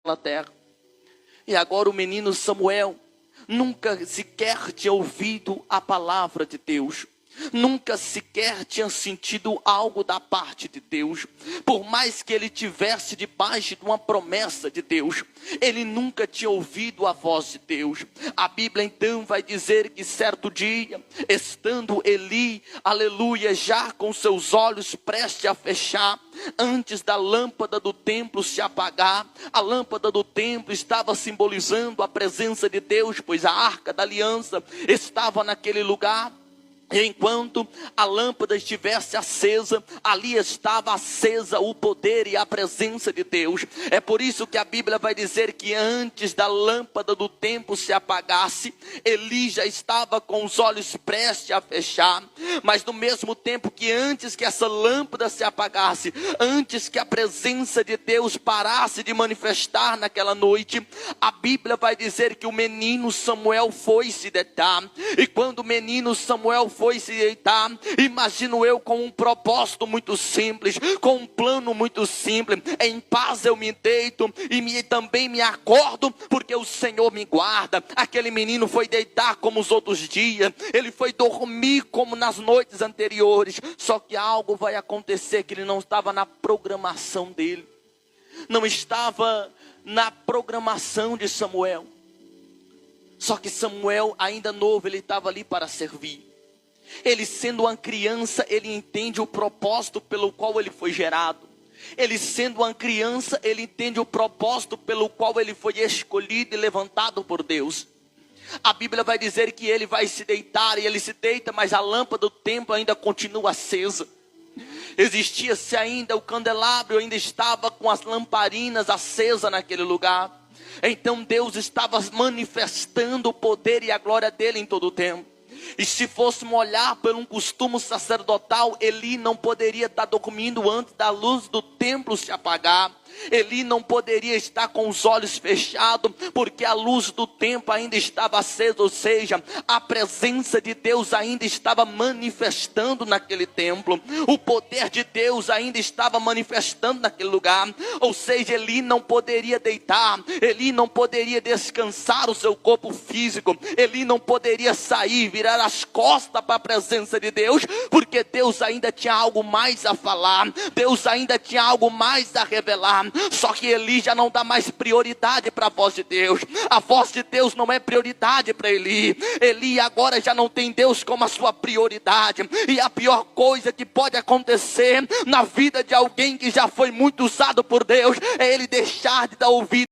naquela terra. E agora o menino Samuel nunca sequer tinha ouvido a palavra de Deus. Nunca sequer tinha sentido algo da parte de Deus. Por mais que ele tivesse debaixo de uma promessa de Deus, ele nunca tinha ouvido a voz de Deus. A Bíblia então vai dizer que certo dia, estando Eli, aleluia, já com seus olhos prestes a fechar, antes da lâmpada do templo se apagar, a lâmpada do templo estava simbolizando a presença de Deus, pois a arca da aliança estava naquele lugar. E enquanto a lâmpada estivesse acesa, ali estava acesa o poder e a presença de Deus. É por isso que a Bíblia vai dizer que antes da lâmpada do templo se apagasse, Eli já estava com os olhos prestes a fechar. Mas no mesmo tempo que antes que essa lâmpada se apagasse, antes que a presença de Deus parasse de manifestar naquela noite, a Bíblia vai dizer que o menino Samuel foi se deitar. E quando o menino Samuel foi se deitar, imagino eu com um propósito muito simples, com um plano muito simples. Em paz eu me deito e também me acordo, porque o Senhor me guarda. Aquele menino foi deitar como os outros dias, ele foi dormir como nas noites anteriores. Só que algo vai acontecer que ele não estava na programação dele, não estava na programação de Samuel. Só que Samuel, ainda novo, ele estava ali para servir. Ele, sendo uma criança, ele entende o propósito pelo qual ele foi gerado. Ele, sendo uma criança, ele entende o propósito pelo qual ele foi escolhido e levantado por Deus. A Bíblia vai dizer que ele vai se deitar, e ele se deita, mas a lâmpada do templo ainda continua acesa. Existia-se ainda, o candelabro ainda estava com as lamparinas acesas naquele lugar. Então Deus estava manifestando o poder e a glória dele em todo o tempo. E se fôssemos olhar por um costume sacerdotal, Eli não poderia estar dormindo antes da luz do templo se apagar. Eli não poderia estar com os olhos fechados, porque a luz do templo ainda estava acesa, ou seja, a presença de Deus ainda estava manifestando naquele templo. O poder de Deus ainda estava manifestando naquele lugar. Ou seja, Eli não poderia deitar, Eli não poderia descansar o seu corpo físico, Eli não poderia sair, virar as costas para a presença de Deus, porque Deus ainda tinha algo mais a falar, Deus ainda tinha algo mais a revelar. Só que Eli já não dá mais prioridade para a voz de Deus. A voz de Deus não é prioridade para Eli. Eli agora já não tem Deus como a sua prioridade. E a pior coisa que pode acontecer na vida de alguém que já foi muito usado por Deus é ele deixar de dar ouvido